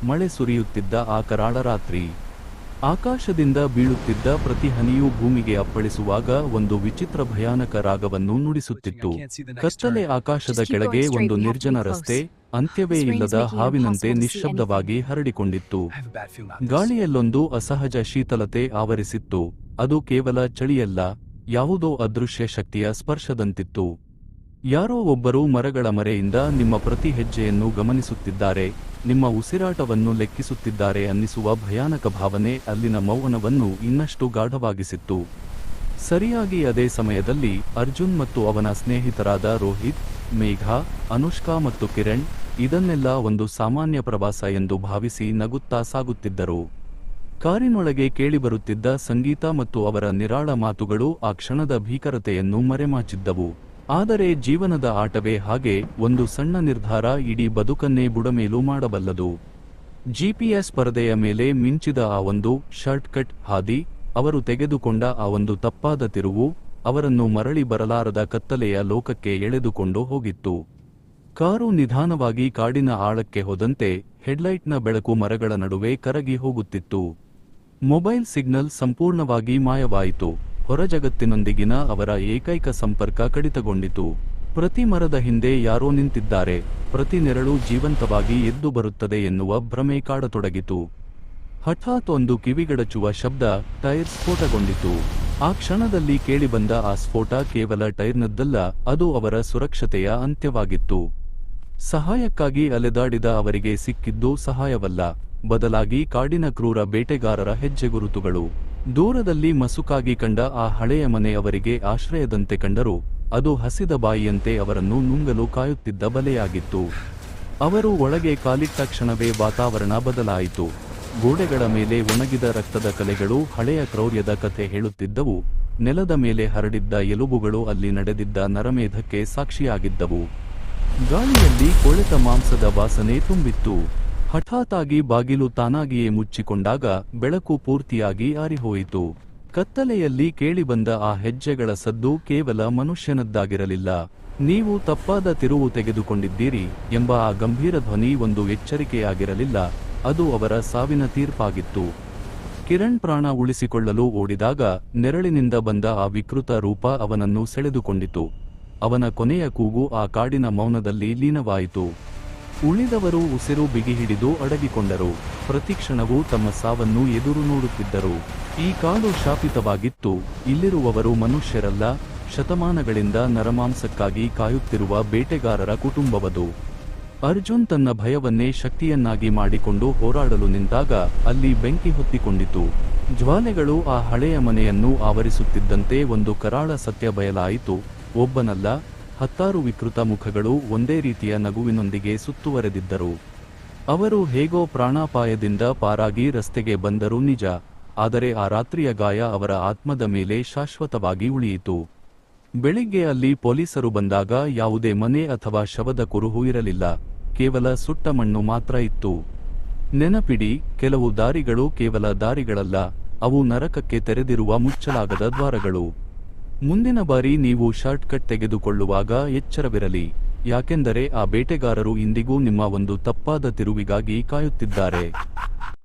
ಮಳೆ ಸುರಿಯುತ್ತಿದ್ದ ಆ ಕರಾಳ ರಾತ್ರಿ. ಆಕಾಶದಿಂದ ಬೀಳುತ್ತಿದ್ದ ಪ್ರತಿ ಹನಿಯೂ ಭೂಮಿಗೆ ಅಪ್ಪಳಿಸುವಾಗ ಒಂದು ವಿಚಿತ್ರ ಭಯಾನಕ ರಾಗವನ್ನು ನುಡಿಸುತ್ತಿತ್ತು. ಕತ್ತಲೆ ಆಕಾಶದ ಕೆಳಗೆ ಒಂದು ನಿರ್ಜನ ರಸ್ತೆ, ಅಂತ್ಯವೇ ಇಲ್ಲದ ಹಾವಿನಂತೆ ನಿಶ್ಶಬ್ದವಾಗಿ ಹರಡಿಕೊಂಡಿತ್ತು. ಗಾಳಿಯಲ್ಲೊಂದು ಅಸಹಜ ಶೀತಲತೆ ಆವರಿಸಿತ್ತು. ಅದು ಕೇವಲ ಚಳಿಯಲ್ಲ, ಯಾವುದೋ ಅದೃಶ್ಯ ಶಕ್ತಿಯ ಸ್ಪರ್ಶದಂತಿತ್ತು. ಯಾರೋ ಒಬ್ಬರು ಮರಗಳ ಮರೆಯಿಂದ ನಿಮ್ಮ ಪ್ರತಿ ಹೆಜ್ಜೆಯನ್ನು ಗಮನಿಸುತ್ತಿದ್ದಾರೆ, ನಿಮ್ಮ ಉಸಿರಾಟವನ್ನು ಲೆಕ್ಕಿಸುತ್ತಿದ್ದಾರೆ ಅನ್ನಿಸುವ ಭಯಾನಕ ಭಾವನೆ ಅಲ್ಲಿನ ಮೌನವನ್ನು ಇನ್ನಷ್ಟು ಗಾಢವಾಗಿಸಿತ್ತು. ಸರಿಯಾಗಿ ಅದೇ ಸಮಯದಲ್ಲಿ ಅರ್ಜುನ್ ಮತ್ತು ಅವನ ಸ್ನೇಹಿತರಾದ ರೋಹಿತ್, ಮೇಘಾ, ಅನುಷ್ಕಾ ಮತ್ತು ಕಿರಣ್ ಇದನ್ನೆಲ್ಲ ಒಂದು ಸಾಮಾನ್ಯ ಪ್ರವಾಸ ಎಂದು ಭಾವಿಸಿ ನಗುತ್ತಾ ಸಾಗುತ್ತಿದ್ದರು. ಕಾರಿನೊಳಗೆ ಕೇಳಿಬರುತ್ತಿದ್ದ ಸಂಗೀತ ಮತ್ತು ಅವರ ನಿರಾಳ ಮಾತುಗಳು ಆ ಕ್ಷಣದ ಭೀಕರತೆಯನ್ನು ಮರೆಮಾಚಿದ್ದವು. ಆದರೆ ಜೀವನದ ಆಟವೇ ಹಾಗೆ, ಒಂದು ಸಣ್ಣ ನಿರ್ಧಾರ ಇಡೀ ಬದುಕನ್ನೇ ಬುಡಮೇಲು ಮಾಡಬಲ್ಲದು. ಜಿಪಿಎಸ್ ಪರದೆಯ ಮೇಲೆ ಮಿಂಚಿದ ಆ ಒಂದು ಶಾರ್ಟ್ಕಟ್ ಹಾದಿ, ಅವರು ತೆಗೆದುಕೊಂಡ ಆ ಒಂದು ತಪ್ಪಾದ ತಿರುವು, ಅವರನ್ನು ಮರಳಿ ಬರಲಾರದ ಕತ್ತಲೆಯ ಲೋಕಕ್ಕೆ ಎಳೆದುಕೊಂಡು ಹೋಗಿತ್ತು. ಕಾರು ನಿಧಾನವಾಗಿ ಕಾಡಿನ ಆಳಕ್ಕೆ ಹೋದಂತೆ ಹೆಡ್ಲೈಟ್ನ ಬೆಳಕು ಮರಗಳ ನಡುವೆ ಕರಗಿ ಹೋಗುತ್ತಿತ್ತು. ಮೊಬೈಲ್ ಸಿಗ್ನಲ್ ಸಂಪೂರ್ಣವಾಗಿ ಮಾಯವಾಯಿತು. ಹೊರಜಗತ್ತಿನೊಂದಿಗಿನ ಅವರ ಏಕೈಕ ಸಂಪರ್ಕ ಕಡಿತಗೊಂಡಿತು. ಪ್ರತಿ ಮರದ ಹಿಂದೆ ಯಾರೋ ನಿಂತಿದ್ದಾರೆ, ಪ್ರತಿ ನೆರಳು ಜೀವಂತವಾಗಿ ಎದ್ದು ಬರುತ್ತದೆ ಎನ್ನುವ ಭ್ರಮೆ ಕಾಡತೊಡಗಿತು. ಹಠಾತ್ ಒಂದು ಕಿವಿಗಡಚುವ ಶಬ್ದ, ಟೈರ್ ಸ್ಫೋಟಗೊಂಡಿತು. ಆ ಕ್ಷಣದಲ್ಲಿ ಕೇಳಿಬಂದ ಆ ಸ್ಫೋಟ ಕೇವಲ ಟೈರ್ನದ್ದಲ್ಲ, ಅದು ಅವರ ಸುರಕ್ಷತೆಯ ಅಂತ್ಯವಾಗಿತ್ತು. ಸಹಾಯಕ್ಕಾಗಿ ಅಲೆದಾಡಿದ ಅವರಿಗೆ ಸಿಕ್ಕಿದ್ದು ಸಹಾಯವಲ್ಲ, ಬದಲಾಗಿ ಕಾಡಿನ ಕ್ರೂರ ಬೇಟೆಗಾರರ ಹೆಜ್ಜೆಗುರುತುಗಳು. ದೂರದಲ್ಲಿ ಮಸುಕಾಗಿ ಕಂಡ ಆ ಹಳೆಯ ಮನೆ ಅವರಿಗೆ ಆಶ್ರಯದಂತೆ ಕಂಡರು, ಅದು ಹಸಿದ ಬಾಯಿಯಂತೆ ಅವರನ್ನು ನುಂಗಲು ಕಾಯುತ್ತಿದ್ದ ಬಲೆಯಾಗಿತ್ತು. ಅವರು ಒಳಗೆ ಕಾಲಿಟ್ಟ ಕ್ಷಣವೇ ವಾತಾವರಣ ಬದಲಾಯಿತು. ಗೋಡೆಗಳ ಮೇಲೆ ಒಣಗಿದ ರಕ್ತದ ಕಲೆಗಳು ಹಳೆಯ ಕ್ರೌರ್ಯದ ಕಥೆ ಹೇಳುತ್ತಿದ್ದವು. ನೆಲದ ಮೇಲೆ ಹರಡಿದ್ದ ಎಲುಬುಗಳು ಅಲ್ಲಿ ನಡೆದಿದ್ದ ನರಮೇಧಕ್ಕೆ ಸಾಕ್ಷಿಯಾಗಿದ್ದವು. ಗಾಳಿಯಲ್ಲಿ ಕೊಳೆತ ಮಾಂಸದ ವಾಸನೆ ತುಂಬಿತ್ತು. ಹಠಾತ್ತಾಗಿ ಬಾಗಿಲು ತಾನಾಗಿಯೇ ಮುಚ್ಚಿಕೊಂಡಾಗ ಬೆಳಕು ಪೂರ್ತಿಯಾಗಿ ಆರಿಹೋಯಿತು. ಕತ್ತಲೆಯಲ್ಲಿ ಕೇಳಿಬಂದ ಆ ಹೆಜ್ಜೆಗಳ ಸದ್ದು ಕೇವಲ ಮನುಷ್ಯನದ್ದಾಗಿರಲಿಲ್ಲ. ನೀವು ತಪ್ಪಾದ ತಿರುವು ತೆಗೆದುಕೊಂಡಿದ್ದೀರಿ ಎಂಬ ಆ ಗಂಭೀರ ಧ್ವನಿ ಒಂದು ಎಚ್ಚರಿಕೆಯಾಗಿರಲಿಲ್ಲ, ಅದು ಅವರ ಸಾವಿನ ತೀರ್ಪಾಗಿತ್ತು. ಕಿರಣ್ ಪ್ರಾಣ ಉಳಿಸಿಕೊಳ್ಳಲು ಓಡಿದಾಗ ನೆರಳಿನಿಂದ ಬಂದ ಆ ವಿಕೃತ ರೂಪ ಅವನನ್ನು ಸೆಳೆದುಕೊಂಡಿತು. ಅವನ ಕೊನೆಯ ಕೂಗು ಆ ಕಾಡಿನ ಮೌನದಲ್ಲಿ ಲೀನವಾಯಿತು. ಉಳಿದವರು ಉಸಿರು ಬಿಗಿಹಿಡಿದು ಅಡಗಿಕೊಂಡರು. ಪ್ರತಿಕ್ಷಣವೂ ತಮ್ಮ ಸಾವನ್ನು ಎದುರು ನೋಡುತ್ತಿದ್ದರು. ಈ ಕಾಡು ಶಾಪಿತವಾಗಿತ್ತು. ಇಲ್ಲಿರುವವರು ಮನುಷ್ಯರಲ್ಲ, ಶತಮಾನಗಳಿಂದ ನರಮಾಂಸಕ್ಕಾಗಿ ಕಾಯುತ್ತಿರುವ ಬೇಟೆಗಾರರ ಕುಟುಂಬವದು. ಅರ್ಜುನ್ ತನ್ನ ಭಯವನ್ನೇ ಶಕ್ತಿಯನ್ನಾಗಿ ಮಾಡಿಕೊಂಡು ಹೋರಾಡಲು ನಿಂತಾಗ ಅಲ್ಲಿ ಬೆಂಕಿ ಹೊತ್ತಿಕೊಂಡಿತು. ಜ್ವಾಲೆಗಳು ಆ ಹಳೆಯ ಮನೆಯನ್ನು ಆವರಿಸುತ್ತಿದ್ದಂತೆ ಒಂದು ಕರಾಳ ಸತ್ಯ ಬಯಲಾಯಿತು. ಒಬ್ಬನಲ್ಲ, 10 ವಿಕೃತ ಮುಖಗಳು ಒಂದೇ ರೀತಿಯ ನಗುವಿನೊಂದಿಗೆ ಸುತ್ತುವರೆದಿದ್ದರು. ಅವರು ಹೇಗೋ ಪ್ರಾಣಾಪಾಯದಿಂದ ಪಾರಾಗಿ ರಸ್ತೆಗೆ ಬಂದರು ನಿಜ, ಆದರೆ ಆ ರಾತ್ರಿಯ ಗಾಯ ಅವರ ಆತ್ಮದ ಮೇಲೆ ಶಾಶ್ವತವಾಗಿ ಉಳಿಯಿತು. ಬೆಳಿಗ್ಗೆ ಅಲ್ಲಿ ಪೊಲೀಸರು ಬಂದಾಗ ಯಾವುದೇ ಮನೆ ಅಥವಾ ಶವದ ಕುರುಹು ಇರಲಿಲ್ಲ, ಕೇವಲ ಸುಟ್ಟ ಮಣ್ಣು ಮಾತ್ರ ಇತ್ತು. ನೆನಪಿಡಿ, ಕೆಲವು ದಾರಿಗಳು ಕೇವಲ ದಾರಿಗಳಲ್ಲ, ಅವು ನರಕಕ್ಕೆ ತೆರೆದಿರುವ ಮುಚ್ಚಲಾಗದ ದ್ವಾರಗಳು. ಮುಂದಿನ ಬಾರಿ ನೀವು ಶಾರ್ಟ್ಕಟ್ ತೆಗೆದುಕೊಳ್ಳುವಾಗ ಎಚ್ಚರವಿರಲಿ, ಯಾಕೆಂದರೆ ಆ ಬೇಟೆಗಾರರು ಇಂದಿಗೂ ನಿಮ್ಮ ಒಂದು ತಪ್ಪಾದ ತಿರುವಿಗಾಗಿ ಕಾಯುತ್ತಿದ್ದಾರೆ.